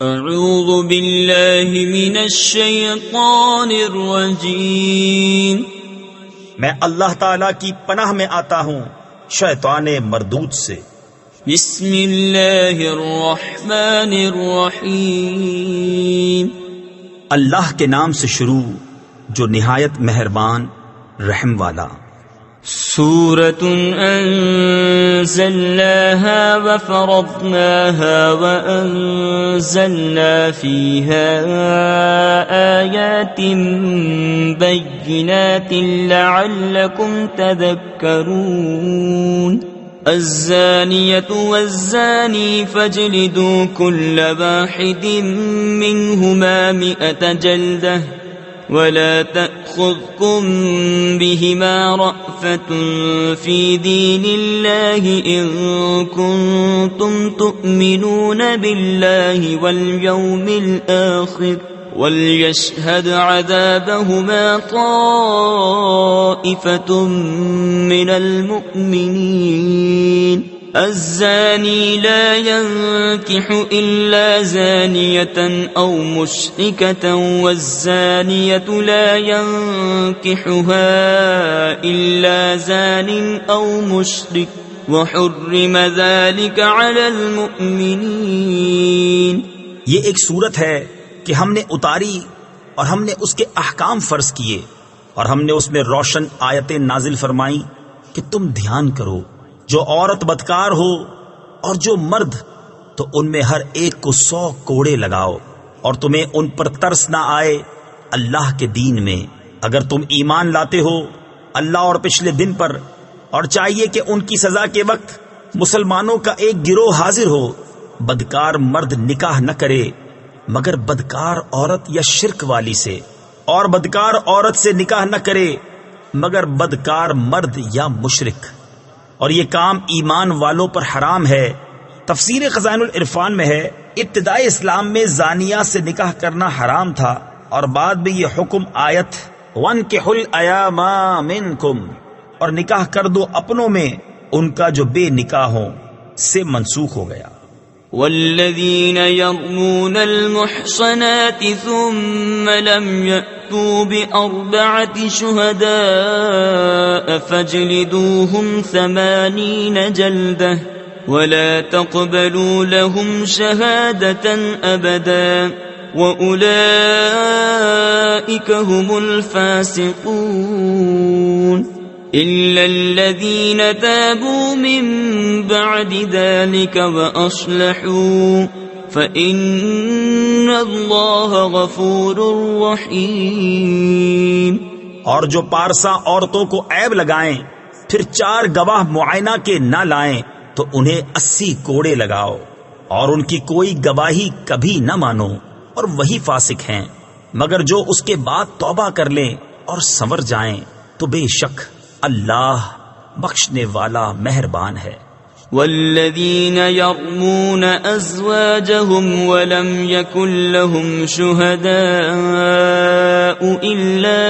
اعوذ باللہ من الشیطان الرجیم، میں اللہ تعالی کی پناہ میں آتا ہوں شیطان مردود سے۔ بسم اللہ الرحمن الرحیم، اللہ کے نام سے شروع جو نہایت مہربان رحم والا۔ سورة أنزلناها وفرضناها وأنزلنا فيها آيات بينات لعلكم تذكرون الزانية والزاني فاجلدوا كل واحد منهما 100 جلدة ولا تأخذكم بهما رأفة في دين الله إن كنتم تؤمنون بالله واليوم الآخر وليشهد عذابهما طائفة من المؤمنين الزاني لا ينكح إلا زانية أو مشركة والزانية لا ينكحها إلا زان أو مشرك وحرم ذلك على المؤمنين۔ یہ ایک صورت ہے کہ ہم نے اتاری اور ہم نے اس کے احکام فرض کیے اور ہم نے اس میں روشن آیتیں نازل فرمائیں کہ تم دھیان کرو، جو عورت بدکار ہو اور جو مرد، تو ان میں ہر ایک کو 100 کوڑے لگاؤ، اور تمہیں ان پر ترس نہ آئے اللہ کے دین میں اگر تم ایمان لاتے ہو اللہ اور پچھلے دن پر، اور چاہیے کہ ان کی سزا کے وقت مسلمانوں کا ایک گروہ حاضر ہو۔ بدکار مرد نکاح نہ کرے مگر بدکار عورت یا شرک والی سے، اور بدکار عورت سے نکاح نہ کرے مگر بدکار مرد یا مشرک، اور یہ کام ایمان والوں پر حرام ہے۔ تفسیر خزائن العرفان میں ہے ابتدائی اسلام میں زانیہ سے نکاح کرنا حرام تھا، اور بعد میں یہ حکم آیت وَانْكِحُوا الْأَيَامَ مِنْكُمْ اور نکاح کر دو اپنوں میں ان کا جو بے نکاح ہوں سے منسوخ ہو گیا۔ والذین یرمون المحصنات ثم لم یأتوا بأربعة شهداء فاجلدوهم 80 جلدة ولا تقبلوا لهم شهادة أبدا وأولئك هم الفاسقون إلا الذين تابوا من بعد ذلك وأصلحوا فإن الله غفور رحيم۔ اور جو پارسا عورتوں کو عیب لگائیں پھر 4 گواہ معائنہ کے نہ لائیں تو انہیں 80 کوڑے لگاؤ، اور ان کی کوئی گواہی کبھی نہ مانو، اور وہی فاسق ہیں۔ مگر جو اس کے بعد توبہ کر لیں اور سنور جائیں تو بے شک اللہ بخشنے والا مہربان ہے۔ والذین یرمون ازواجهم ولم یکن لهم شهداء الا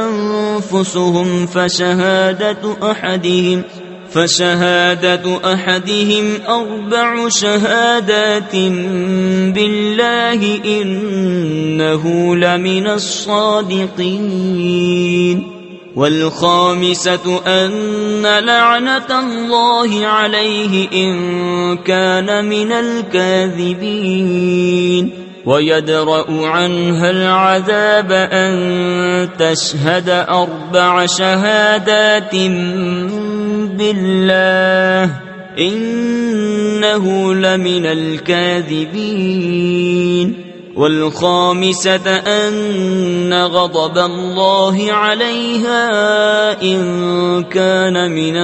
انفسهم فشهادة أحدهم 4 شهادات بالله إنه لمن الصادقين والخامسة أن لعنة الله عليه إن كان من الكاذبين ويدرأ عنها العذاب أن تشهد 4 شهادات بالله إنه لمن الكاذبين والخامسة أن غضب الله عليها إن كان من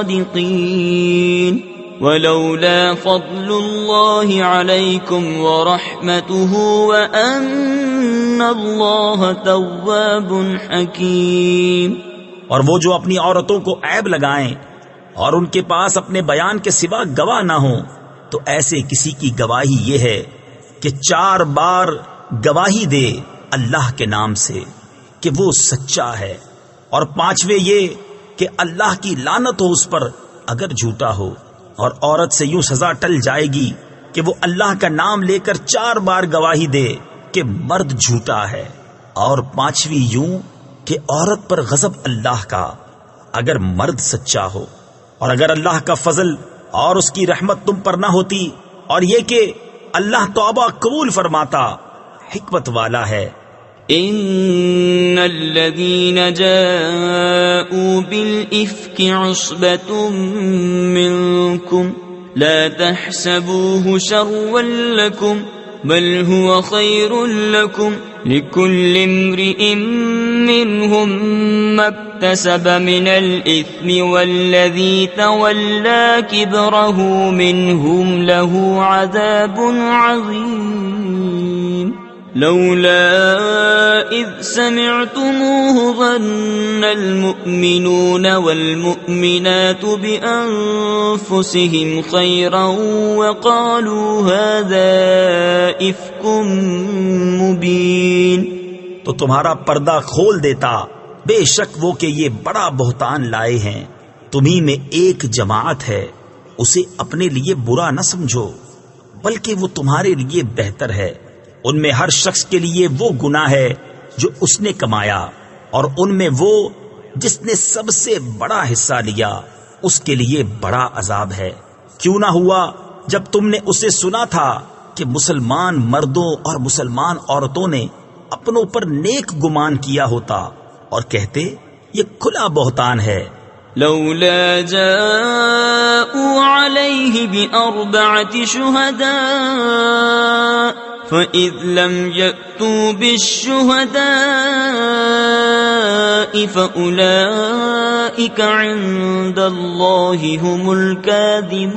الصادقين ولولا فضل الله عليكم ورحمته وأن الله تواب حكيم۔ اور وہ جو اپنی عورتوں کو عیب لگائیں اور ان کے پاس اپنے بیان کے سوا گواہ نہ ہوں تو ایسے کسی کی گواہی یہ ہے کہ 4 بار گواہی دے اللہ کے نام سے کہ وہ سچا ہے، اور 5ویں یہ کہ اللہ کی لعنت ہو اس پر اگر جھوٹا ہو، اور عورت سے یوں سزا ٹل جائے گی کہ وہ اللہ کا نام لے کر 4 بار گواہی دے کہ مرد جھوٹا ہے، اور 5ویں یوں کہ عورت پر غضب اللہ کا اگر مرد سچا ہو، اور اگر اللہ کا فضل اور اس کی رحمت تم پر نہ ہوتی، اور یہ کہ اللہ توبہ قبول فرماتا، حکمت والا ہے۔ ان الذين جاءوا بالافك عصبة منكم لا تحسبوه شرا لكم بل هو خير لكم لكل امرئ منهم ما اكتسب من الإثم والذي تولى كبره منهم له عذاب عظيم لولا إذ سمعتموه ظن المؤمنون والمؤمنات بأنفسهم خيرا وقالوا هذا إفك مبين۔ تو تمہارا پردہ کھول دیتا، بے شک وہ کہ یہ بڑا بہتان لائے ہیں۔ تمہیں میں ایک جماعت ہے، اسے اپنے لیے برا نہ سمجھو، بلکہ وہ تمہارے لیے بہتر ہے۔ ان میں ہر شخص کے لیے وہ گناہ ہے جو اس نے کمایا، اور ان میں وہ جس نے سب سے بڑا حصہ لیا اس کے لیے بڑا عذاب ہے۔ کیوں نہ ہوا جب تم نے اسے سنا تھا کہ مسلمان مردوں اور مسلمان عورتوں نے اپنوں پر نیک گمان کیا ہوتا اور کہتے یہ کھلا بہتان ہے۔ لولا جاءوا عليه بأربعة شهداء فإذ لم يأتوا بالشهداء فأولئك عند الله هم الكاذبون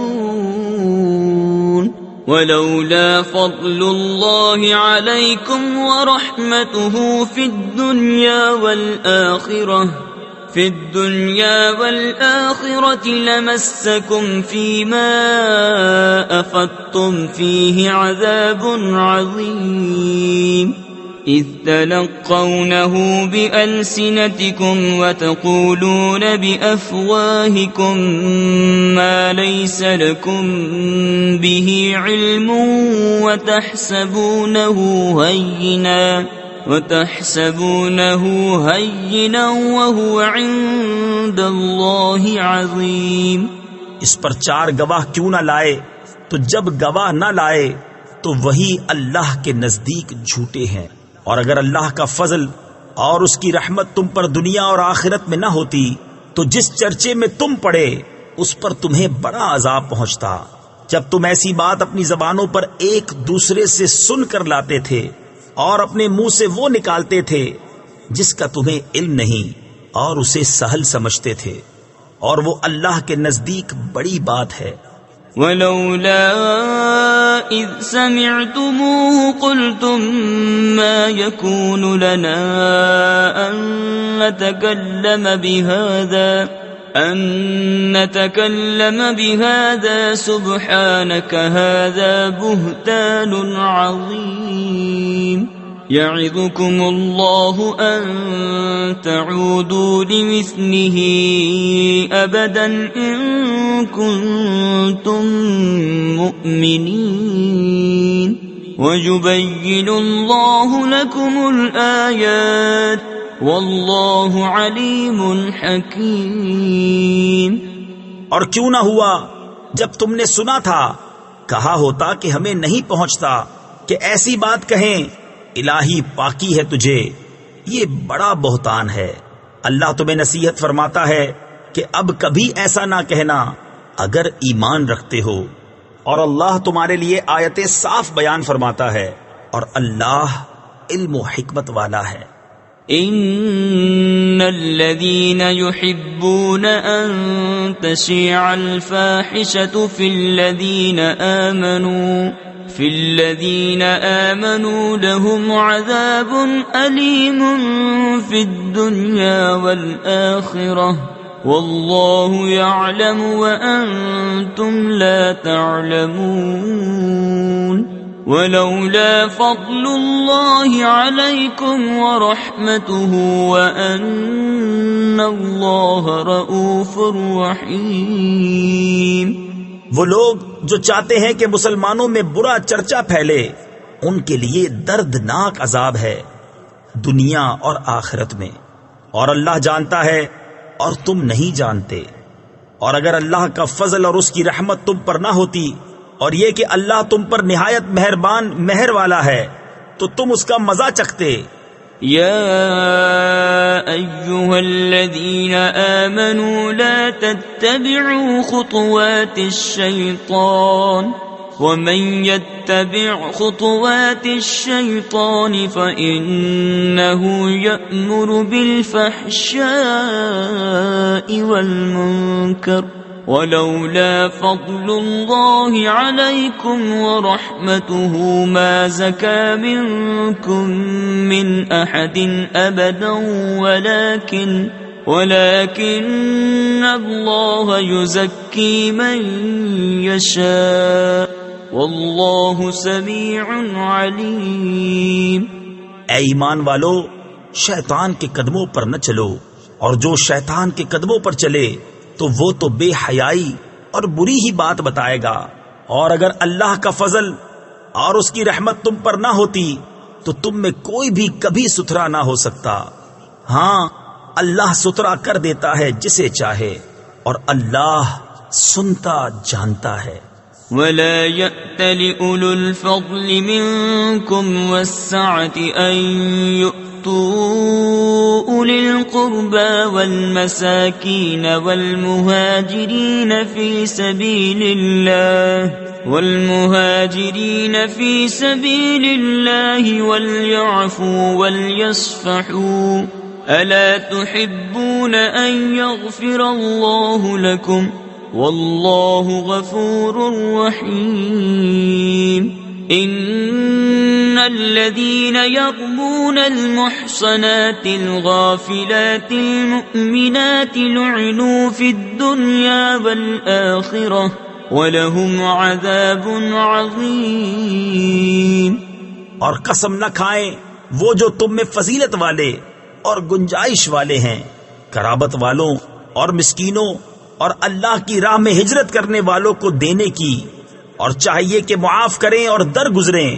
ولولا فضل الله عليكم ورحمته في الدنيا والآخرة لمسكم فيما أفضتم فيه عذاب عظيم إذ تلقونه بألسنتكم وتقولون بأفواهكم ما ليس لكم به علم وتحسبونه هينا وهو عند الله عظيم۔ اس پر 4 گواہ کیوں نہ لائے؟ تو جب گواہ نہ لائے تو وہی اللہ کے نزدیک جھوٹے ہیں، اور اگر اللہ کا فضل اور اس کی رحمت تم پر دنیا اور آخرت میں نہ ہوتی تو جس چرچے میں تم پڑے اس پر تمہیں بڑا عذاب پہنچتا۔ جب تم ایسی بات اپنی زبانوں پر ایک دوسرے سے سن کر لاتے تھے اور اپنے منہ سے وہ نکالتے تھے جس کا تمہیں علم نہیں، اور اسے سہل سمجھتے تھے، اور وہ اللہ کے نزدیک بڑی بات ہے۔ ولولا إذ سمعتموه قلتم ما يكون لنا أن نتكلم بهذا سبحانك هذا بهتان عظيم يعظكم الله أن تعودوا لمثله أبدا إن كنتم مؤمنين ويبين الله لكم الآيات والله عليم حكيم۔ اور کیوں نہ ہوا جب تم نے سنا تھا، کہا ہوتا کہ ہمیں نہیں پہنچتا کہ ایسی بات کہیں الہی پاکی ہے تجھے، یہ بڑا بہتان ہے۔ اللہ تمہیں نصیحت فرماتا ہے کہ اب کبھی ایسا نہ کہنا اگر ایمان رکھتے ہو، اور اللہ تمہارے لیے آیتیں صاف بیان فرماتا ہے، اور اللہ علم و حکمت والا ہے۔ ان الذين يحبون ان تشيع الفاحشة في الذين آمنوا لهم عذاب أليم في الدنيا والآخرة والله يعلم وأنتم لا تعلمون ولولا فضل الله عليكم ورحمته وأن الله رؤوف رحيم۔ وہ لوگ جو چاہتے ہیں کہ مسلمانوں میں برا چرچا پھیلے ان کے لیے دردناک عذاب ہے دنیا اور آخرت میں، اور اللہ جانتا ہے اور تم نہیں جانتے۔ اور اگر اللہ کا فضل اور اس کی رحمت تم پر نہ ہوتی اور یہ کہ اللہ تم پر نہایت مہربان مہر والا ہے تو تم اس کا مزہ چکھتے۔ يا أيها الذين آمنوا لا تتبعوا خطوات الشيطان ومن يتبع خطوات الشيطان فإنه يأمر بالفحشاء والمنكر ولولا فضل الله عليكم ورحمته ما زكى منكم من أحد أبدا ولكن الله يزكي من يشاء والله سميع عليم۔ اے ایمان والو، شیطان کے قدموں پر نہ چلو، اور جو شیطان کے قدموں پر چلے تو وہ تو بے حیائی اور بری ہی بات بتائے گا، اور اگر اللہ کا فضل اور اس کی رحمت تم پر نہ ہوتی تو تم میں کوئی بھی کبھی ستھرا نہ ہو سکتا۔ ہاں، اللہ ستھرا کر دیتا ہے جسے چاہے، اور اللہ سنتا جانتا ہے۔ ولا يأتل أولو الفضل منكم والسعة أن يؤتوا أولي القربى والمساكين والمهاجرين في سبيل الله وليعفوا وليصفحوا ألا تحبون أن يغفر الله لكم واللہ غفور رحیم۔ ان الذین یرمون المحصنات الغافلات المؤمنات لعنوا فی الدنیا والآخرہ ولہم عذاب عظیم۔ اور قسم نہ کھائیں وہ جو تم میں فضیلت والے اور گنجائش والے ہیں، قرابت والوں اور مسکینوں اور اللہ کی راہ میں ہجرت کرنے والوں کو دینے کی، اور چاہیے کہ معاف کریں اور درگزریں۔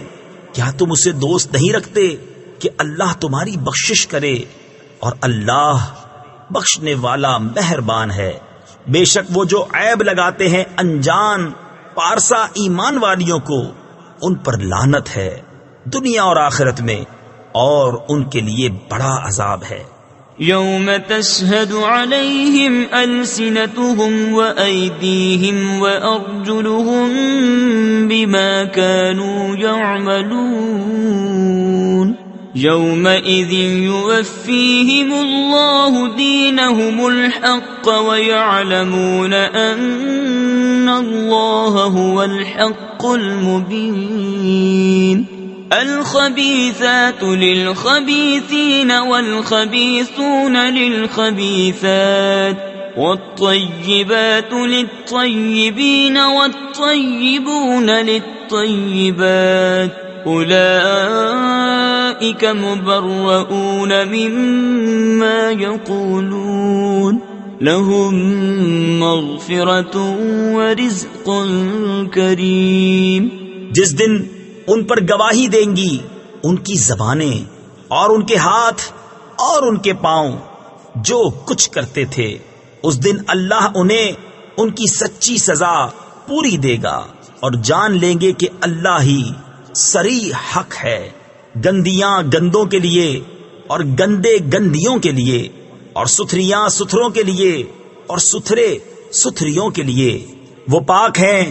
کیا تم اسے دوست نہیں رکھتے کہ اللہ تمہاری بخشش کرے، اور اللہ بخشنے والا مہربان ہے۔ بے شک وہ جو عیب لگاتے ہیں انجان پارسا ایمان والیوں کو، ان پر لعنت ہے دنیا اور آخرت میں، اور ان کے لیے بڑا عذاب ہے۔ یوم تشہد علیہم السنتہم وایدیہم وارجلہم بما كانوا یعملون یومئذ یوفیہم اللہ دینہم الحق ویعلمون ان اللہ هو الحق المبین۔ الخبيثات للخبيثين والخبيثون للخبيثات والطيبات للطيبين والطيبون للطيبات أولئك مبرؤون مما يقولون لهم مغفرة ورزق كريم۔ جس دن ان پر گواہی دیں گی ان کی زبانیں اور ان کے ہاتھ اور ان کے پاؤں جو کچھ کرتے تھے، اس دن اللہ انہیں ان کی سچی سزا پوری دے گا، اور جان لیں گے کہ اللہ ہی صریح حق ہے۔ گندیاں گندوں کے لیے اور گندے گندیوں کے لیے، اور ستھریاں ستھروں کے لیے اور ستھرے ستھریوں کے لیے۔ وہ پاک ہیں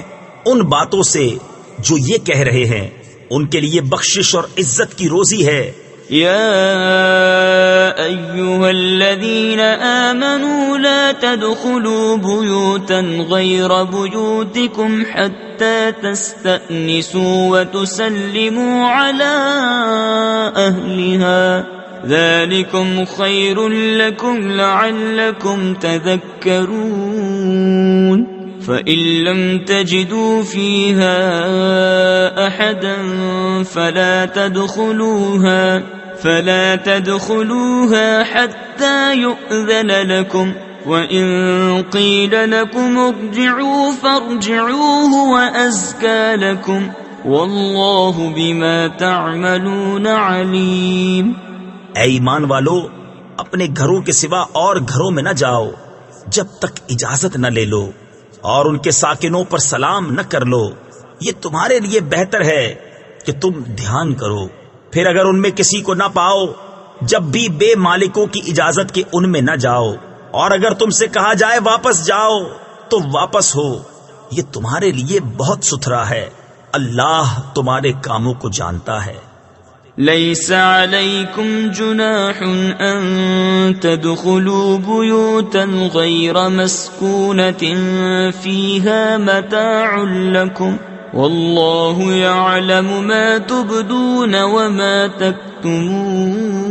ان باتوں سے جو یہ کہہ رہے ہیں، ان کے لیے بخشش اور عزت کی روزی ہے۔ یا ایھا الذین آمنوا لا تدخلوا بیوتا غیر بیوتکم حتی تستأنسوا وتسلموا علی اہلها ذلکم خیر لکم لعلکم تذکرون۔ فَإِن لَّمْ تَجِدُوا فِيهَا أَحَدًا فَلَا تَدْخُلُوهَا حَتَّى يُؤْذَنَ لَكُمْ وَإِن قِيلَ لَكُمُ ارْجِعُوا فَارْجِعُوا هُوَ أَزْكَىٰ لَكُمْ وَاللَّهُ بِمَا تَعْمَلُونَ عَلِيمٌ۔ اے ایمان والو، اپنے گھروں کے سوا اور گھروں میں نہ جاؤ جب تک اجازت نہ لے لو، اور ان کے ساکنوں پر سلام نہ کر لو، یہ تمہارے لیے بہتر ہے کہ تم دھیان کرو۔ پھر اگر ان میں کسی کو نہ پاؤ، جب بھی بے مالکوں کی اجازت کے ان میں نہ جاؤ، اور اگر تم سے کہا جائے واپس جاؤ تو واپس ہو، یہ تمہارے لیے بہت ستھرا ہے، اللہ تمہارے کاموں کو جانتا ہے۔ ليس عليكم جناح أن تدخلوا بيوتا غير مسكونة فيها متاع لكم والله يعلم ما تبدون وما تكتمون۔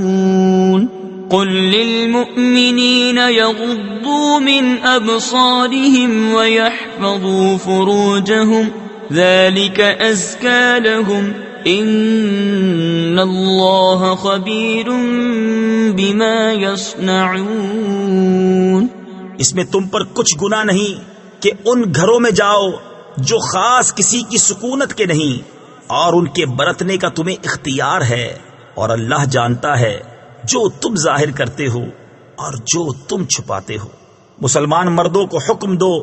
قل للمؤمنين يغضوا من أبصارهم ويحفظوا فروجهم ذلك أزكى لهم ان اللہ خبیر بما یصنعون۔ اس میں تم پر کچھ گناہ نہیں کہ ان گھروں میں جاؤ جو خاص کسی کی سکونت کے نہیں، اور ان کے برتنے کا تمہیں اختیار ہے، اور اللہ جانتا ہے جو تم ظاہر کرتے ہو اور جو تم چھپاتے ہو۔ مسلمان مردوں کو حکم دو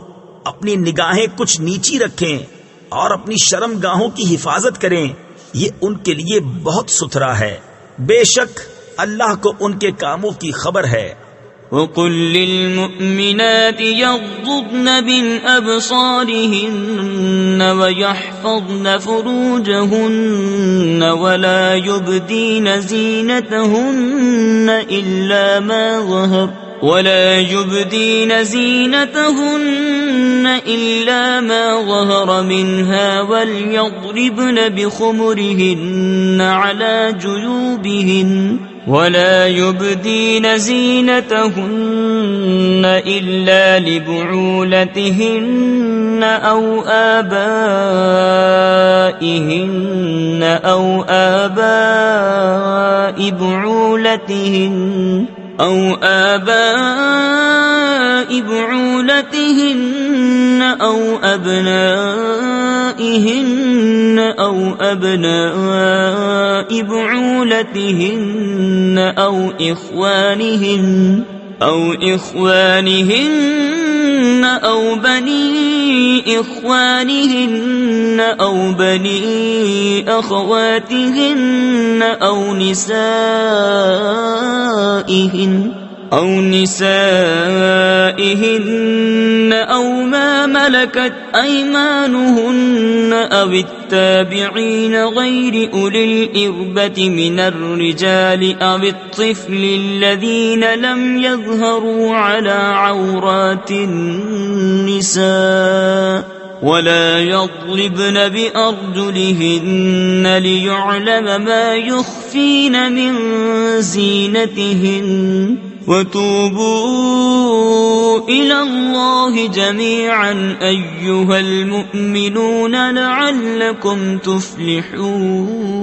اپنی نگاہیں کچھ نیچی رکھیں اور اپنی شرم گاہوں کی حفاظت کریں، یہ ان کے لیے بہت ستھرا ہے، بے شک اللہ کو ان کے کاموں کی خبر ہے۔ وَقُلْ لِلْمُؤْمِنَاتِ يَغْضُضْنَ مِنْ أَبْصَارِهِنَّ وَيَحْفَظْنَ فُرُوجَهُنَّ وَلَا يُبْدِينَ زِينَتَهُنَّ إِلَّا مَا ظَهَرَ مِنْهَا وَلْيَضْرِبْنَ بِخُمُرِهِنَّ عَلَى جُيُوبِهِنَّ وَلَا يُبْدِينَ زِينَتَهُنَّ إِلَّا لِبُعُولَتِهِنَّ أَوْ آبَائِهِنَّ أَوْ آبَاءِ بعولتهن أو أبنائهن أو أبناء بعولتهن أو إخوانهن أو بني إخوانهن أو بني أخواتهن أو نسائهن أو ما ملكت أيمانهن أو التابعين غير أولي الإربة من الرجال أو الطفل الذين لم يظهروا على عورات النساء ولا يضربن بأرجلهن ليعلم ما يخفين من زينتهن وتوبوا إلى الله جميعا أيها المؤمنون لعلكم تفلحون۔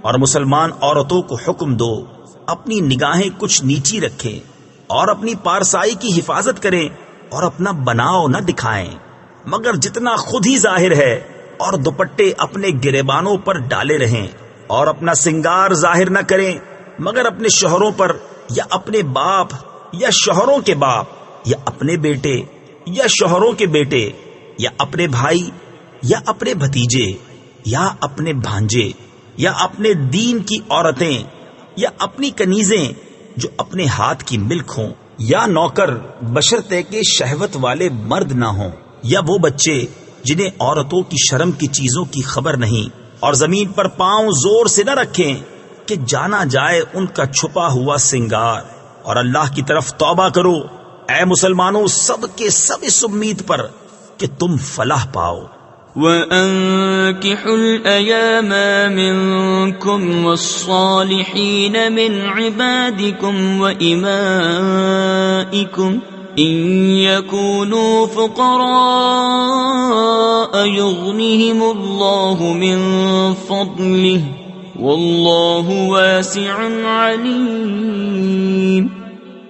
اور مسلمان عورتوں کو حکم دو اپنی نگاہیں کچھ نیچی رکھیں اور اپنی پارسائی کی حفاظت کریں اور اپنا بناؤ نہ دکھائیں مگر جتنا خود ہی ظاہر ہے، اور دوپٹے اپنے گریبانوں پر ڈالے رہیں، اور اپنا سنگار ظاہر نہ کریں مگر اپنے شوہروں پر یا اپنے باپ یا شوہروں کے باپ یا اپنے بیٹے یا شوہروں کے بیٹے یا اپنے بھائی یا اپنے بھتیجے یا اپنے بھانجے یا اپنے دین کی عورتیں یا اپنی کنیزیں جو اپنے ہاتھ کی ملک ہوں، یا نوکر بشرطے کہ شہوت والے مرد نہ ہوں، یا وہ بچے جنہیں عورتوں کی شرم کی چیزوں کی خبر نہیں، اور زمین پر پاؤں زور سے نہ رکھیں کہ جانا جائے ان کا چھپا ہوا سنگار، اور اللہ کی طرف توبہ کرو اے مسلمانوں سب کے سب اس امید پر کہ تم فلاح پاؤ۔ وَأَنكِحُوا الْأَيَامَ مِنكُمْ وَالصَّالِحِينَ مِنْ عِبَادِكُمْ وَإِمَائِكُمْ إِنْ يَكُونُوا فُقَرَاءَ يُغْنِهِمُ اللَّهُ مِنْ فَضْلِهِ وَاللَّهُ وَاسِعٌ عَلِيمٌ۔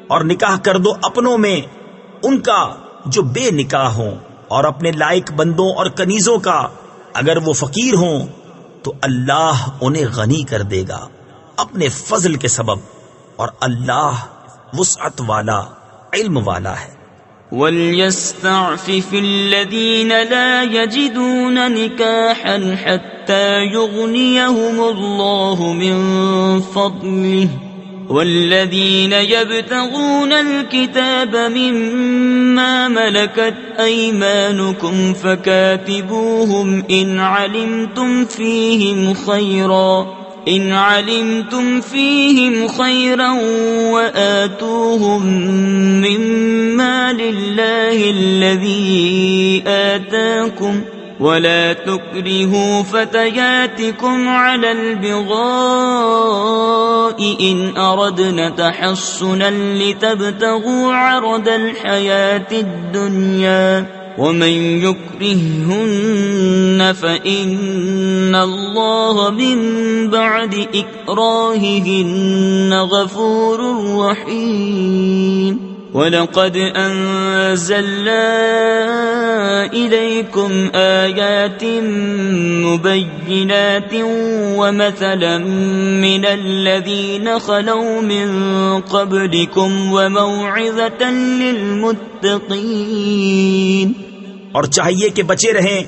اور نکاح کر دو اپنوں میں ان کا جو بے نکاح ہوں، اور اپنے لائق بندوں اور کنیزوں کا اگر وہ فقیر ہوں تو اللہ انہیں غنی کر دے گا اپنے فضل کے سبب، اور اللہ وسعت والا، علم والا ہے۔ وَلْيَسْتَعْفِفِ الَّذِينَ لَا يَجِدُونَ نِكَاحًا حَتَّى يُغْنِيَهُمُ اللَّهُ مِنْ فَضْلِهِ وَالَّذِينَ يَبْتَغُونَ الْكِتَابَ مِمَّا مَلَكَتْ أَيْمَانُكُمْ فَكَاتِبُوهُمْ إِنْ عَلِمْتُمْ فِيهِمْ خَيْرًا وَآتُوهُمْ مِمَّا لِلَّهِ الَّذِي آتَاكُمْ وَلَا تُكْرِهُوا فَتَيَاتِكُمْ عَلَى الْبِغَاءِ إِنْ أَرَدْنَ تَحَصُّنًا لِتَبْتَغُوا عَرَضَ الْحَيَاةِ الدُّنْيَا وَمَنْ يُكْرِههُنَّ فَإِنَّ اللَّهَ مِنْ بَعْدِ إِكْرَاهِهِنَّ غَفُورٌ رَحِيمٌ وَلَقَدْ أَنزَلْنَا إِلَيْكُمْ آيَاتٍ مُبَيِّنَاتٍ وَمَثَلًا مِنَ الَّذِينَ خَلَوْا مِن قَبْلِكُمْ وَمَوْعِظَةً لِلْمُتَّقِينَ۔ اور چاہیے کہ بچے رہیں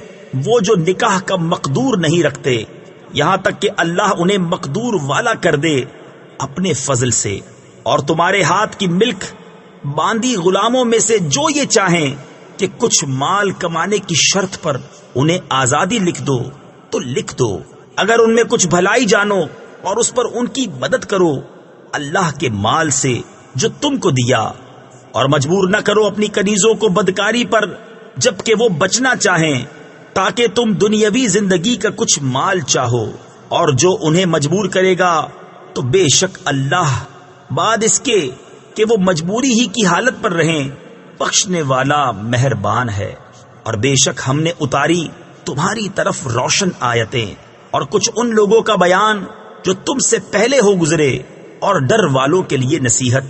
وہ جو نکاح کا مقدور نہیں رکھتے، یہاں تک کہ اللہ انہیں مقدور والا کر دے اپنے فضل سے، اور تمہارے ہاتھ کی ملک باندھی غلاموں میں سے جو یہ چاہیں کہ کچھ مال کمانے کی شرط پر انہیں آزادی لکھ دو تو لکھ دو، اگر ان میں کچھ بھلائی جانو اور اس پر ان کی مدد کرو اللہ کے مال سے جو تم کو دیا، اور مجبور نہ کرو اپنی کنیزوں کو بدکاری پر جبکہ وہ بچنا چاہیں، تاکہ تم دنیاوی زندگی کا کچھ مال چاہو، اور جو انہیں مجبور کرے گا تو بے شک اللہ بعد اس کے کہ وہ مجبوری ہی کی حالت پر رہیں بخشنے والا مہربان ہے۔ اور بے شک ہم نے اتاری تمہاری طرف روشن آیتیں اور کچھ ان لوگوں کا بیان جو تم سے پہلے ہو گزرے، اور ڈر والوں کے لیے نصیحت۔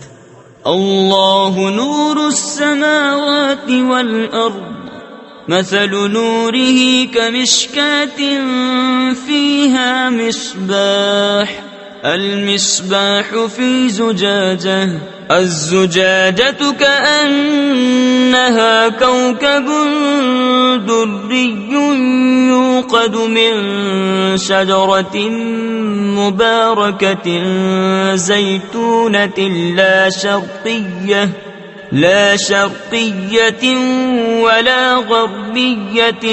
اللہ نور السماوات والارض مثل نوره كمشكاة فيها مصباح المصباح في زجاجة الزجاجة كأنها كوكب دري يوقد من شجرة مباركة زيتونة لا شرقية ولا غربية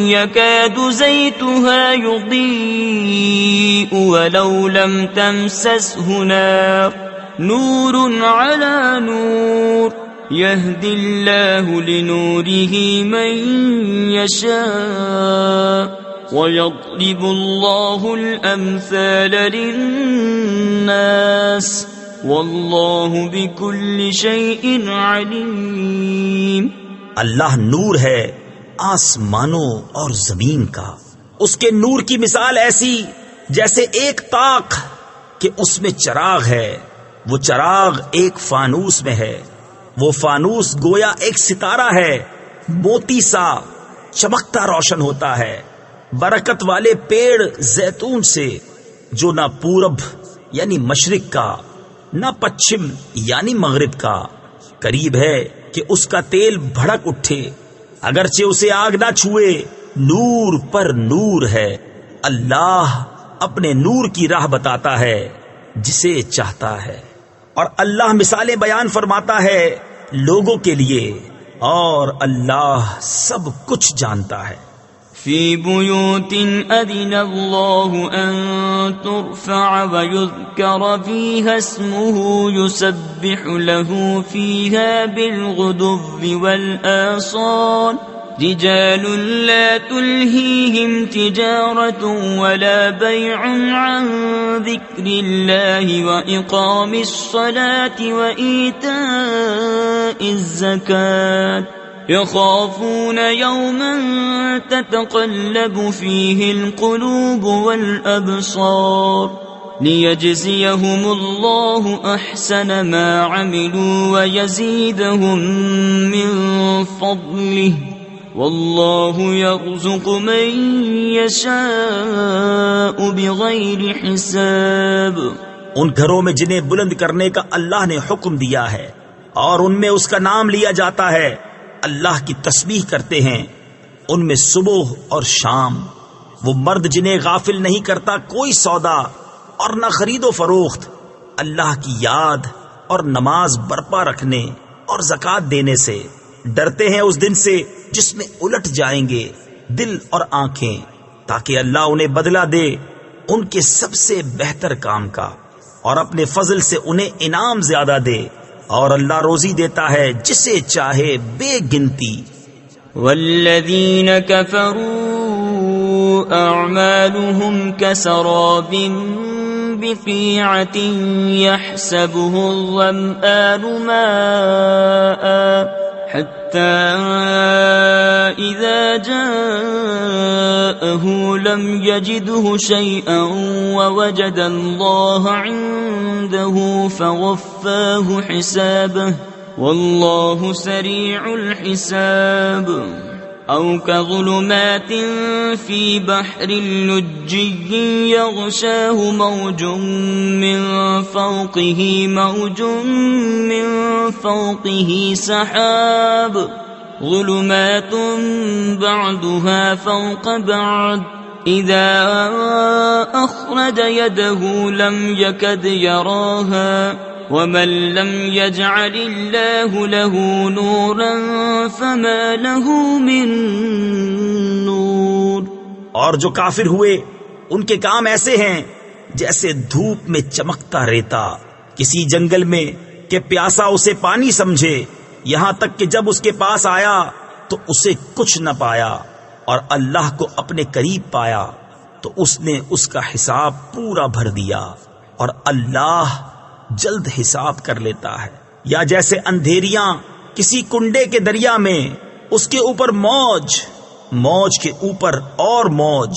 يكاد زيتها يضيء ولو لم تمسسه نار نور على نور يهدي الله لنوره من يشاء ويضرب الله الأمثال للناس واللہ بکل شیء علیم۔ اللہ نور ہے آسمانوں اور زمین کا، اس کے نور کی مثال ایسی جیسے ایک طاق کہ اس میں چراغ ہے، وہ چراغ ایک فانوس میں ہے، وہ فانوس گویا ایک ستارہ ہے، موتی سا چمکتا روشن ہوتا ہے، برکت والے پیڑ زیتون سے جو نہ پورب یعنی مشرق کا نہ پچھم یعنی مغرب کا، قریب ہے کہ اس کا تیل بھڑک اٹھے اگرچہ اسے آگ نہ چھوئے، نور پر نور ہے۔ اللہ اپنے نور کی راہ بتاتا ہے جسے چاہتا ہے، اور اللہ مثالیں بیان فرماتا ہے لوگوں کے لیے، اور اللہ سب کچھ جانتا ہے۔ فی بیوت اذن اللہ ان ترفع ویذکر فیہا اسمہ یسبح له فیہا بالغدو والآصال رجال لا تلہیہم تجارت ولا بیع عن ذکر اللہ واقام الصلاة وإیتاء الزکاة يخافون يوما تتقلب فيه القلوب والأبصار ليجزيهم الله أحسن ما عملوا ويزيدهم من فضله والله يرزق من يشاء بغير حساب۔ ان گھروں میں جنہیں بلند کرنے کا اللہ نے حکم دیا ہے اور ان میں اس کا نام لیا جاتا ہے، اللہ کی تسبیح کرتے ہیں ان میں صبح اور شام۔ وہ مرد جنہیں غافل نہیں کرتا کوئی سودا اور نہ خرید و فروخت، اللہ کی یاد اور نماز برپا رکھنے اور زکوٰۃ دینے سے ڈرتے ہیں اس دن سے جس میں الٹ جائیں گے دل اور آنکھیں، تاکہ اللہ انہیں بدلہ دے ان کے سب سے بہتر کام کا اور اپنے فضل سے انہیں انعام زیادہ دے، اور اللہ روزی دیتا ہے جسے چاہے بے گنتی۔ والذین کفروا اعمالهم کسراب بقیعة يحسبه الظمآن ماء حتى إذا جاءه لم يجده شيئا ووجد الله عنده فوفاه حسابه والله سريع الحساب۔ أو كظلمات في بحر لجي يغشاه موج من فوقه سحاب ظلمات بعضها فوق بعض إذا أخرج يده لم يكد يراها ومن لم يجعل الله له نورا فما له من نور۔ اور جو کافر ہوئے ان کے کام ایسے ہیں جیسے دھوپ میں چمکتا ریتا کسی جنگل میں کہ پیاسا اسے پانی سمجھے، یہاں تک کہ جب اس کے پاس آیا تو اسے کچھ نہ پایا اور اللہ کو اپنے قریب پایا تو اس نے اس کا حساب پورا بھر دیا، اور اللہ جلد حساب کر لیتا ہے۔ یا جیسے اندھیریاں کسی کنڈے کے دریا میں، اس کے اوپر موج، موج کے اوپر اور موج،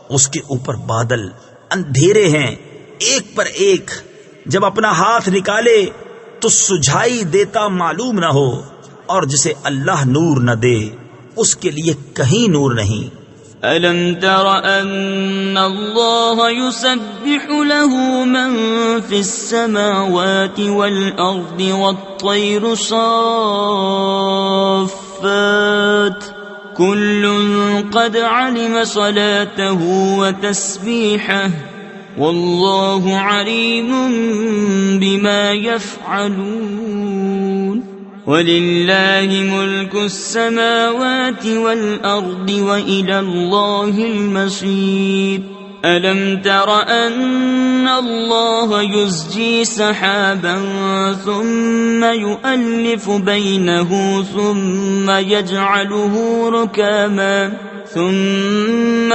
اس کے اوپر بادل، اندھیرے ہیں ایک پر ایک، جب اپنا ہاتھ نکالے تو سجھائی دیتا معلوم نہ ہو، اور جسے اللہ نور نہ دے اس کے لیے کہیں نور نہیں۔ أَلَمْ تَرَ أَنَّ اللَّهَ يُسَبِّحُ لَهُ مَن فِي السَّمَاوَاتِ وَالْأَرْضِ وَالطَّيْرُ صَافَّاتٍ كُلٌّ قَدْ عَلِمَ صَلَاتَهُ وَتَسْبِيحَهُ وَاللَّهُ عَلِيمٌ بِمَا يَفْعَلُونَ۔ وَلِلَّهِ مُلْكُ السَّمَاوَاتِ وَالْأَرْضِ وَإِلَى اللَّهِ الْمَصِيرُ۔ أَلَمْ تَرَ أَنَّ اللَّهَ يُزْجِي سَحَابًا ثُمَّ يُؤَلِّفُ بَيْنَهُ ثُمَّ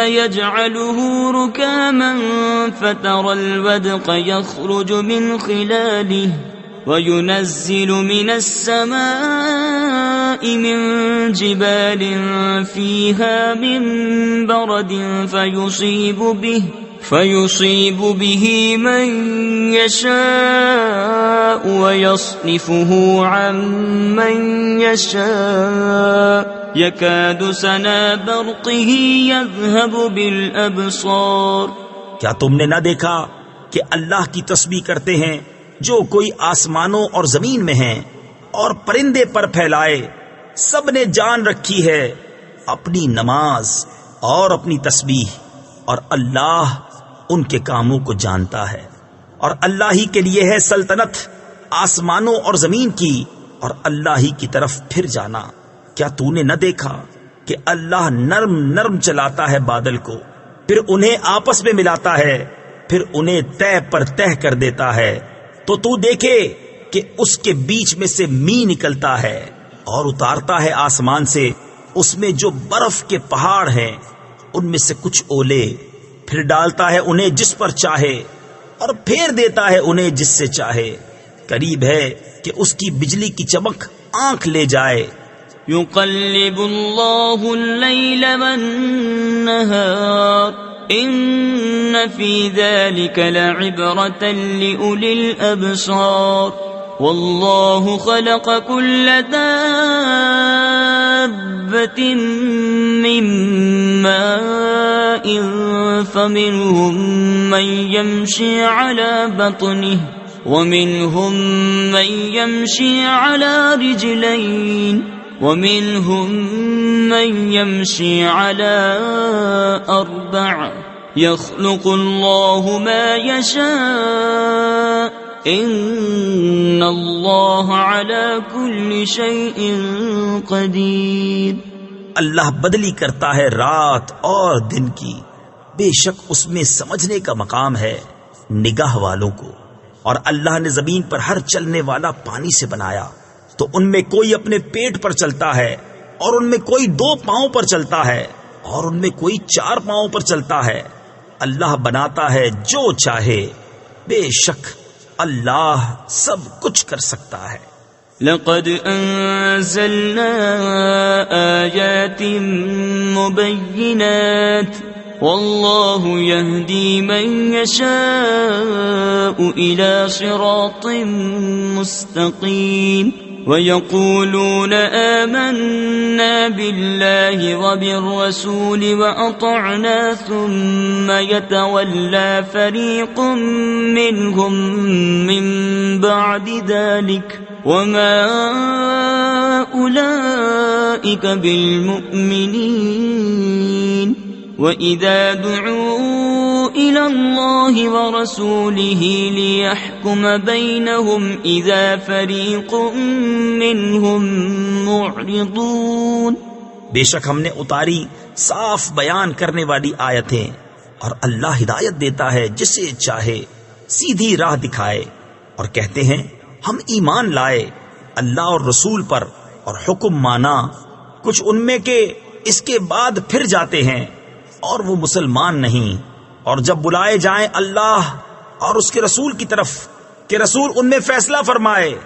يَجْعَلُهُ رُكَامًا فَتَرَى الْوَدْقَ يَخْرُجُ مِنْ خِلَالِهِ وَيُنَزِّلُ مِنَ السَّمَاءِ مِن جِبَالٍ فِيهَا مِن بَرَدٍ فَيُصِيبُ بِهِ مَن يَشَاءُ وَيَصْرِفُهُ عَن مَّن يَشَاءُ يَكَادُ سَنَا بَرْقِهِ يَذْهَبُ بِالْأَبْصَارِ۔ کیا تم نے نہ دیکھا کہ اللہ کی تسبیح کرتے ہیں جو کوئی آسمانوں اور زمین میں ہیں، اور پرندے پر پھیلائے، سب نے جان رکھی ہے اپنی نماز اور اپنی تسبیح، اور اللہ ان کے کاموں کو جانتا ہے، اور اللہ ہی کے لیے ہے سلطنت آسمانوں اور زمین کی، اور اللہ ہی کی طرف پھر جانا۔ کیا تو نے نہ دیکھا کہ اللہ نرم نرم چلاتا ہے بادل کو، پھر انہیں آپس میں ملاتا ہے، پھر انہیں تہ پر تہ کر دیتا ہے، تو تو دیکھے کہ اس کے بیچ میں سے می نکلتا ہے، اور اتارتا ہے آسمان سے اس میں جو برف کے پہاڑ ہیں ان میں سے کچھ اولے، پھر ڈالتا ہے انہیں جس پر چاہے اور پھیر دیتا ہے انہیں جس سے چاہے، قریب ہے کہ اس کی بجلی کی چمک آنکھ لے جائے۔ يقلب الله الليل والنهار إن في ذلك لعبرة لأولي الأبصار والله خلق كل دابة من ماء فمنهم من يمشي على بطنه ومنهم من يمشي على رجلين ومنهم من يمشي على أربع يخلق الله ما يشاء إن الله على كل شيء قدير. اللہ بدلی کرتا ہے رات اور دن کی، بے شک اس میں سمجھنے کا مقام ہے نگاہ والوں کو. اور اللہ نے زمین پر ہر چلنے والا پانی سے بنایا، تو ان میں کوئی اپنے پیٹ پر چلتا ہے، اور ان میں کوئی 2 پاؤں پر چلتا ہے، اور ان میں کوئی 4 پاؤں پر چلتا ہے. اللہ بناتا ہے جو چاہے، بے شک اللہ سب کچھ کر سکتا ہے. لقد أنزلنا آيات مبينات والله يهدي من يشاء إلى صراط مستقيم. ويقولون آمنا بالله وبالرسول وأطعنا ثم يتولى فريق منهم من بعد ذلك وما أولئك بالمؤمنين. وَإِذَا دُعُوا إِلَى اللَّهِ وَرَسُولِهِ لِيَحْكُمَ بَيْنَهُمْ إِذَا فَرِيقٌ مِّنْهُمْ مُعْرِضُونَ. بے شک ہم نے اتاری صاف بیان کرنے والی آیتیں، اور اللہ ہدایت دیتا ہے جسے چاہے، سیدھی راہ دکھائے. اور کہتے ہیں ہم ایمان لائے اللہ اور رسول پر اور حکم مانا. کچھ ان میں کے اس کے بعد پھر جاتے ہیں اور وہ مسلمان نہیں. اور جب بلائے جائیں اللہ اور اس کے رسول کی طرف کہ رسول ان میں فیصلہ فرمائے،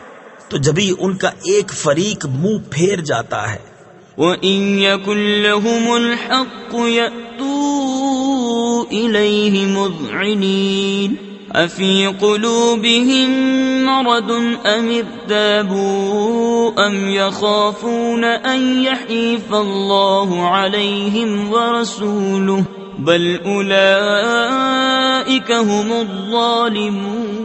تو جبھی ان کا ایک فریق منہ پھیر جاتا ہے. وَإِن يَكُن لَّهُمُ الْحَقُّ يَأْتُوا إِلَيْهِ مُذْعِنِينَ. أَفِي قُلُوبِهِم مَّرَضٌ أَمِ ارْتَابُوا أَمْ يَخَافُونَ أَن يَحِيفَ اللَّهُ عَلَيْهِمْ وَرَسُولُهُ بَلْ أُولَئِكَ هُمُ الظَّالِمُونَ.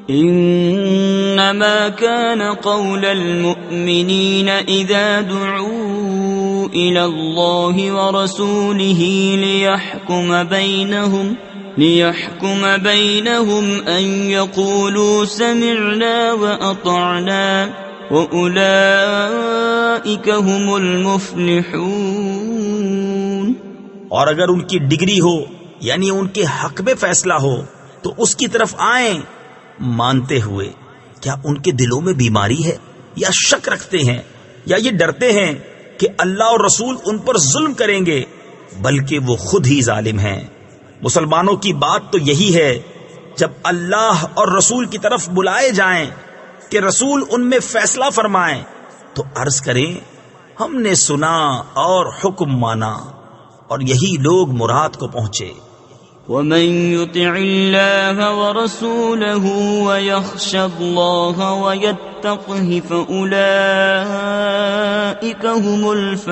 إِنَّمَا كَانَ قَوْلَ الْمُؤْمِنِينَ إِذَا دُعُوا إِلَى اللَّهِ وَرَسُولِهِ لِيَحْكُمَ بَيْنَهُمْ أَن يَقُولُوا سَمِعْنَا وَأَطَعْنَا وَأُولَئِكَ هُمُ الْمُفْلِحُونَ. اور اگر ان کی ڈگری ہو، یعنی ان کے حق میں فیصلہ ہو، تو اس کی طرف آئیں مانتے ہوئے. کیا ان کے دلوں میں بیماری ہے، یا شک رکھتے ہیں، یا یہ ڈرتے ہیں کہ اللہ اور رسول ان پر ظلم کریں گے؟ بلکہ وہ خود ہی ظالم ہیں. مسلمانوں کی بات تو یہی ہے، جب اللہ اور رسول کی طرف بلائے جائیں کہ رسول ان میں فیصلہ فرمائیں، تو عرض کریں ہم نے سنا اور حکم مانا، اور یہی لوگ مراد کو پہنچے. وَمَن يُطِعِ اللَّهَ وَرَسُولَهُ وَيَخْشَ اللَّهَ وَيَتَّقْهِ فَأُولَئِكَ هُمُ الْفَائِزُونَ.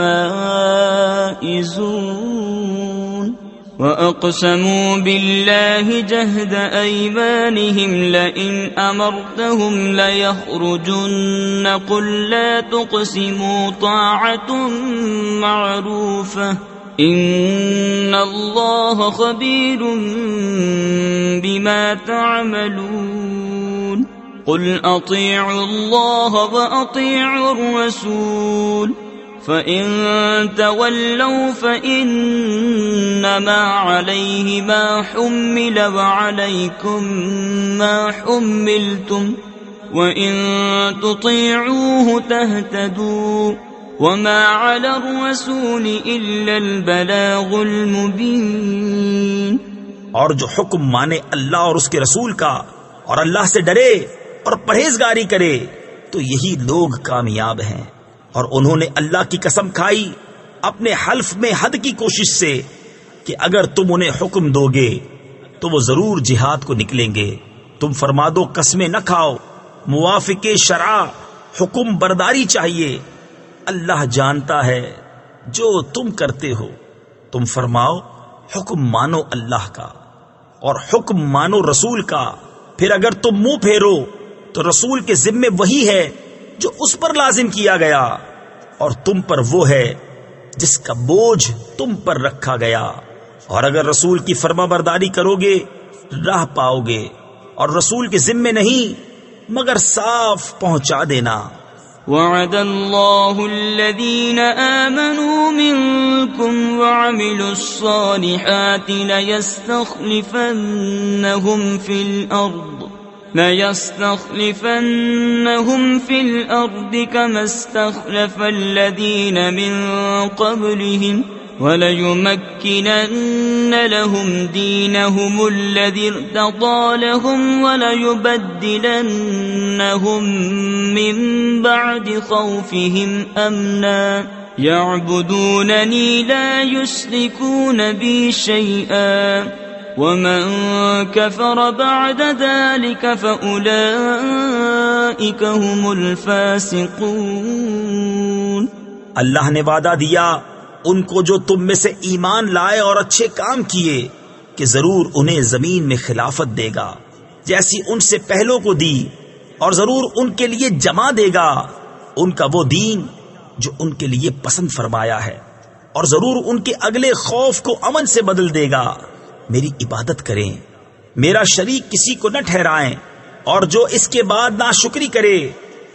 وَأَقْسَمُوا بِاللَّهِ جَهْدَ أَيْمَانِهِمْ لَئِنْ أَمَرْتَهُمْ لَيَخْرُجُنَّ قُل لَّا تُقْسِمُوا طَاعَةٌ مَّعْرُوفَةٌ إِنَّ اللَّهَ خَبِيرٌ بِمَا تَعْمَلُونَ. قُلْ أَطِيعُوا اللَّهَ وَأَطِيعُوا الرَّسُولَ فَإِن تَوَلَّوْا فَإِنَّمَا عَلَيْهِ مَا حُمِّلَ وَعَلَيْكُمْ مَا حُمِّلْتُمْ وَإِن تُطِيعُوهُ تَهْتَدُوا وَمَا عَلَى الرَّسُولِ إِلَّا الْبَلَاغُ الْمُبِينُ. اور جو حکم مانے اللہ اور اس کے رسول کا، اور اللہ سے ڈرے اور پرہیزگاری کرے، تو یہی لوگ کامیاب ہیں. اور انہوں نے اللہ کی قسم کھائی اپنے حلف میں حد کی کوشش سے، کہ اگر تم انہیں حکم دو گے تو وہ ضرور جہاد کو نکلیں گے. تم فرما دو قسمیں نہ کھاؤ، موافق شرع حکم برداری چاہیے. اللہ جانتا ہے جو تم کرتے ہو. تم فرماؤ حکم مانو اللہ کا اور حکم مانو رسول کا. پھر اگر تم منہ پھیرو تو رسول کے ذمے وہی ہے جو اس پر لازم کیا گیا، اور تم پر وہ ہے جس کا بوجھ تم پر رکھا گیا. اور اگر رسول کی فرما برداری کرو گے راہ پاؤ گے، اور رسول کے ذمے نہیں مگر صاف پہنچا دینا. وعد الله الذين آمنوا منكم وعملوا الصالحات ليستخلفنهم في الأرض كما استخلف الذين من قبلهم وليمكنن لهم دينهم الذي ارتضى لهم وليبدلنهم من بعد خوفهم أمنا يعبدونني لا يشركون بي شيئا ومن كفر بعد ذلك فأولئك هم الفاسقون. اللہ نے وعدہ دیا ان کو جو تم میں سے ایمان لائے اور اچھے کام کیے کہ ضرور انہیں زمین میں خلافت دے گا جیسی ان سے پہلوں کو دی، اور ضرور ان کے لیے جمع دے گا ان کا وہ دین جو ان کے لیے پسند فرمایا ہے، اور ضرور ان کے اگلے خوف کو امن سے بدل دے گا. میری عبادت کریں، میرا شریک کسی کو نہ ٹھہرائیں، اور جو اس کے بعد ناشکری کرے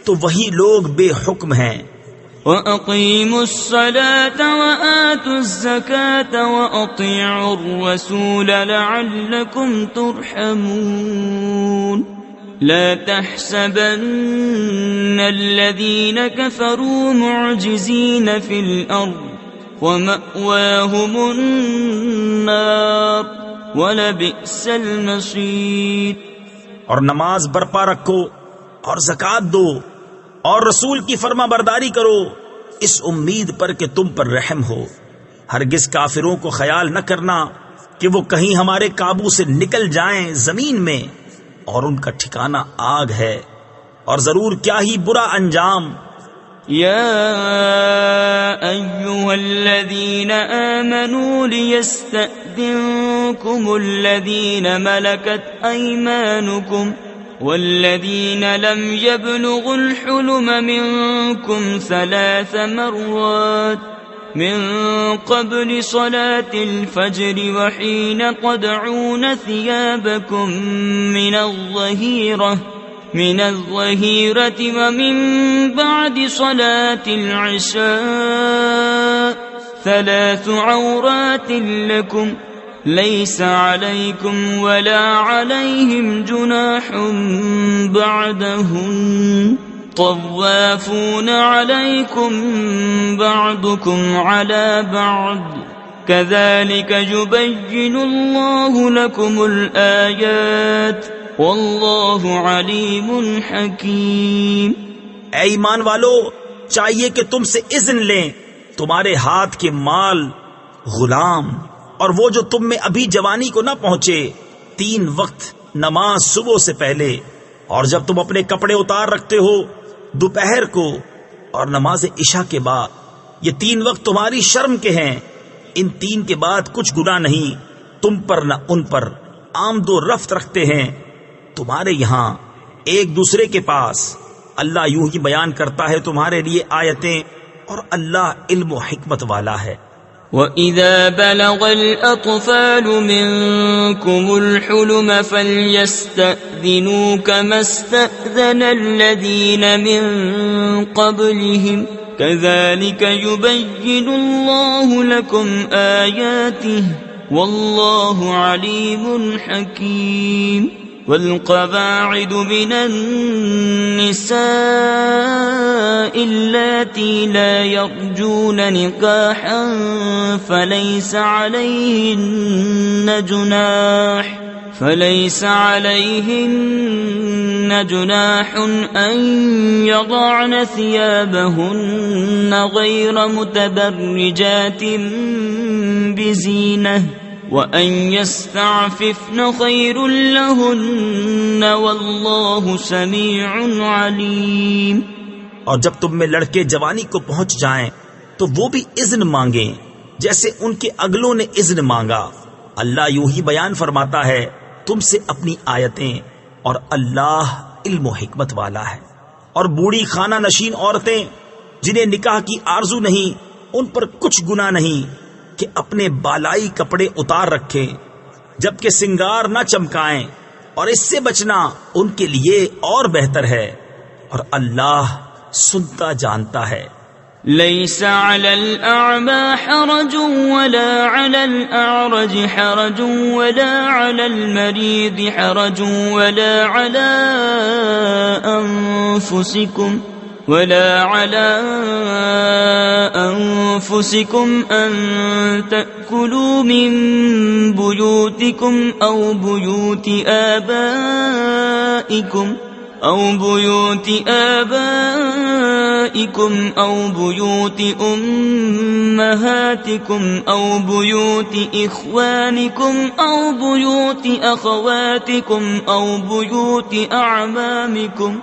تو وہی لوگ بے حکم ہیں. وَأَقِيمُوا الصَّلَاةَ وَآتُوا الزَّكَاةَ وَأَطِيعُوا الرَّسُولَ لَعَلَّكُمْ تُرْحَمُونَ. لا تحسبن الذين كفروا معجزين في الأرض ومأواهم النار ولبئس المصير. اور نماز برپا رکھو اور زکوٰۃ دو اور رسول کی فرما برداری کرو اس امید پر کہ تم پر رحم ہو. ہرگز کافروں کو خیال نہ کرنا کہ وہ کہیں ہمارے قابو سے نکل جائیں زمین میں، اور ان کا ٹھکانہ آگ ہے، اور ضرور کیا ہی برا انجام. یا ایھا الذین آمنوا لیستأذنکم الذین ملکت ایمانکم والذین لم يبلغوا الحلم منکم 3 مرات من قبل صلاة الفجر وحين تضعون ثيابكم من الظهيرة ومن بعد صلاة العشاء 3 عورات لكم ليس عليكم ولا عليهم جناح بعدهم طوافون عليكم بعضكم على بعض كذلك يبين الله لكم الآيات والله عليم حكيم. اے ایمان والو، چاہیے کہ تم سے اذن لیں تمہارے ہاتھ کے مال، غلام اور وہ جو تم میں ابھی جوانی کو نہ پہنچے، 3 وقت نماز صبح سے پہلے، اور جب تم اپنے کپڑے اتار رکھتے ہو دوپہر کو اور نماز عشاء کے بعد. یہ 3 وقت تمہاری شرم کے ہیں. ان 3 کے بعد کچھ گناہ نہیں تم پر نہ ان پر. آمد و رفت رکھتے ہیں تمہارے یہاں ایک دوسرے کے پاس. اللہ یوں ہی بیان کرتا ہے تمہارے لیے آیتیں، اور اللہ علم و حکمت والا ہے. وَإِذَا بَلَغَ الْأَطْفَالُ مِنكُمُ الْحُلُمَ فَلْيَسْتَأْذِنُوا كَمَا اسْتَأْذَنَ الَّذِينَ مِن قَبْلِهِمْ كَذَلِكَ يُبَيِّنُ اللَّهُ لَكُمْ آيَاتِهِ وَاللَّهُ عَلِيمٌ حَكِيمٌ. والقواعد من النساء اللاتي لا يرجون نكاحا فليس عليهن فليس عليهن جناح أن يضعن ثيابهن غير متبرجات بزينة وأن يستعففن خير لهن والله سميع عليم۔ اور جب تم میں لڑکے جوانی کو پہنچ جائیں تو وہ بھی اذن مانگیں جیسے ان کے اگلوں نے اذن مانگا۔ اللہ یوں ہی بیان فرماتا ہے تم سے اپنی آیتیں، اور اللہ علم و حکمت والا ہے۔ اور بوڑھی خانہ نشین عورتیں جنہیں نکاح کی آرزو نہیں، ان پر کچھ گناہ نہیں کہ اپنے بالائی کپڑے اتار رکھیں جبکہ سنگار نہ چمکائیں، اور اس سے بچنا ان کے لیے اور بہتر ہے، اور اللہ سنتا جانتا ہے۔ ليس على الأعمى حرج ولا على الأعرج حرج ولا على المريض حرج ولا على أنفسكم أن تأكلوا من بيوتكم أو بيوت آبائكم أو بيوت أمهاتكم أو بيوت إخوانكم أو بيوت أخواتكم أو بيوت أعمامكم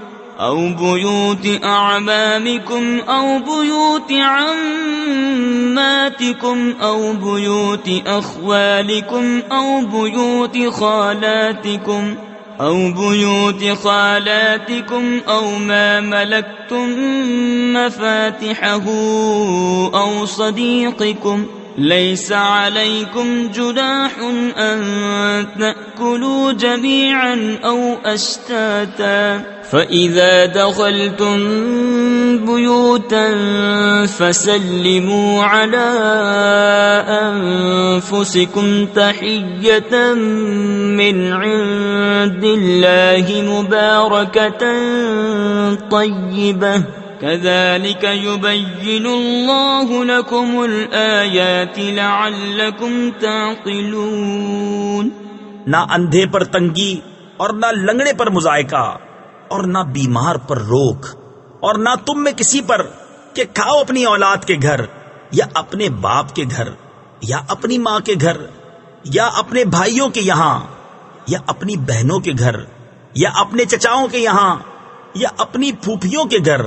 أو بيوت عماتكم أو بيوت أخوالكم أو بيوت خالاتكم أو ما ملكتم مفاتحه أو صديقكم ليس عليكم جناح أن تأكلوا جميعا أو أشتاتا فإذا دخلتم بيوتا فسلموا على أنفسكم تحية من عند الله مباركة طيبة كذلك يبين الله لكم الآيات لعلكم تعقلون۔ نہ اندھے پر تنگی اور نہ لنگڑے پر مذائقہ اور نہ بیمار پر روک، اور نہ تم میں کسی پر کہ کھاؤ اپنی اولاد کے گھر یا اپنے باپ کے گھر یا اپنی ماں کے گھر یا اپنے بھائیوں کے یہاں یا اپنی بہنوں کے گھر یا اپنے چچاؤں کے یہاں یا اپنی پھوپھیوں کے گھر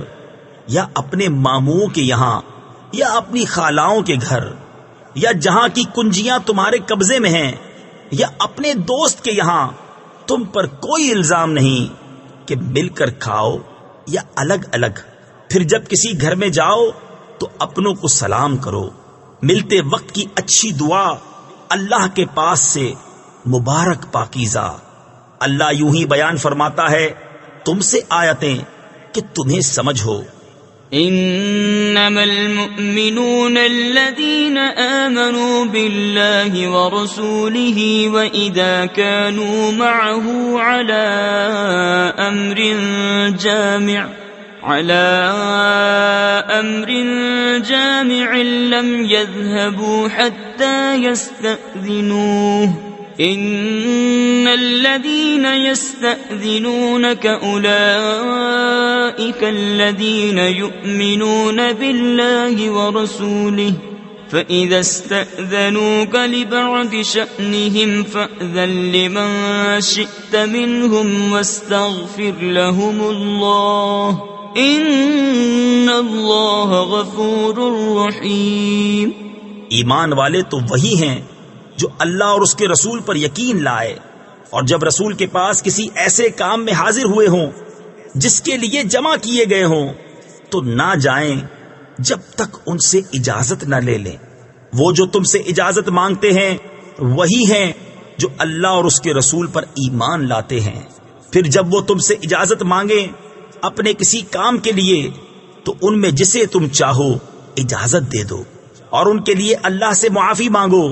یا اپنے ماموں کے یہاں یا اپنی خالاؤں کے گھر یا جہاں کی کنجیاں تمہارے قبضے میں ہیں یا اپنے دوست کے یہاں، تم پر کوئی الزام نہیں کہ مل کر کھاؤ یا الگ الگ۔ پھر جب کسی گھر میں جاؤ تو اپنوں کو سلام کرو۔ ملتے وقت کی اچھی دعا اللہ کے پاس سے مبارک پاکیزہ۔ اللہ یوں ہی بیان فرماتا ہے تم سے آیتیں کہ تمہیں سمجھ ہو۔ انما المؤمنون الذين آمنوا بالله ورسوله واذا كانوا معه على امر جامع لم يذهبوا حتى يستأذنوه ان الذين يستأذنونك اولئك الذين يؤمنون بالله ورسوله فإذا استأذنوك لبعض شأنهم فأذن لمن شئت منهم واستغفر لهم الله إن الله غفور رحيم۔ ایمان والے تو وہی ہیں جو اللہ اور اس کے رسول پر یقین لائے، اور جب رسول کے پاس کسی ایسے کام میں حاضر ہوئے ہوں جس کے لیے جمع کیے گئے ہوں تو نہ جائیں جب تک ان سے اجازت نہ لے لیں۔ وہ جو تم سے اجازت مانگتے ہیں وہی ہیں جو اللہ اور اس کے رسول پر ایمان لاتے ہیں۔ پھر جب وہ تم سے اجازت مانگیں اپنے کسی کام کے لیے تو ان میں جسے تم چاہو اجازت دے دو، اور ان کے لیے اللہ سے معافی مانگو،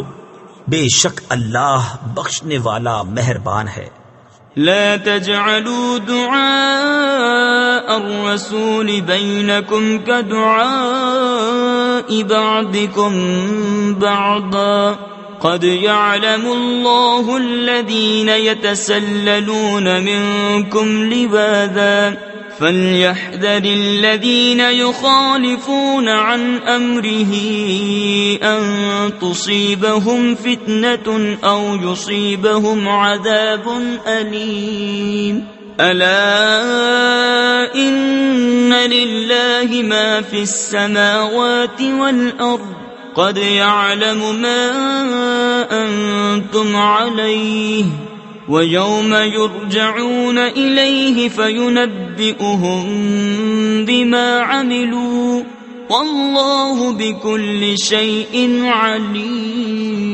بے شک اللہ بخشنے والا مہربان ہے۔ لا تجعلوا دعاء الرسول بينكم كدعاء بعضكم بعضا قد يعلم الله الذين يتسللون منكم لواذا فليحذر الذين يخالفون عن أمره أن تصيبهم فتنة أو يصيبهم عذاب أليم ألا إن لله ما في السماوات والأرض قد يعلم ما أنتم عليه ويوم يرجعون إليه فينبئهم بما عملوا والله بكل شيء عليم.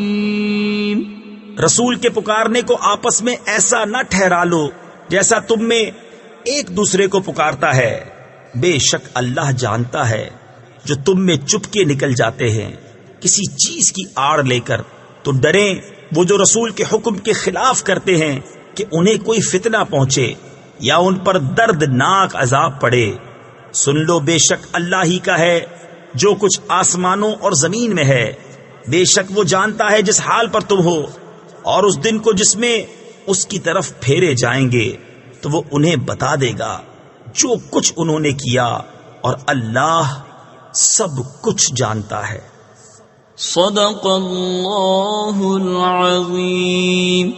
رسول کے پکارنے کو آپس میں ایسا نہ ٹھہرا لو جیسا تم میں ایک دوسرے کو پکارتا ہے. بے شک اللہ جانتا ہے جو تم میں چپ کے نکل جاتے ہیں کسی چیز کی آڑ لے کر. تو ڈریں وہ جو رسول کے حکم کے خلاف کرتے ہیں کہ انہیں کوئی فتنہ پہنچے یا ان پر دردناک عذاب پڑے. سن لو بے شک اللہ ہی کا ہے جو کچھ آسمانوں اور زمین میں ہے. بے شک وہ جانتا ہے جس حال پر تم ہو اور اس دن کو جس میں اس کی طرف پھیرے جائیں گے تو وہ انہیں بتا دے گا جو کچھ انہوں نے کیا اور اللہ سب کچھ جانتا ہے. صدق اللہ العظیم.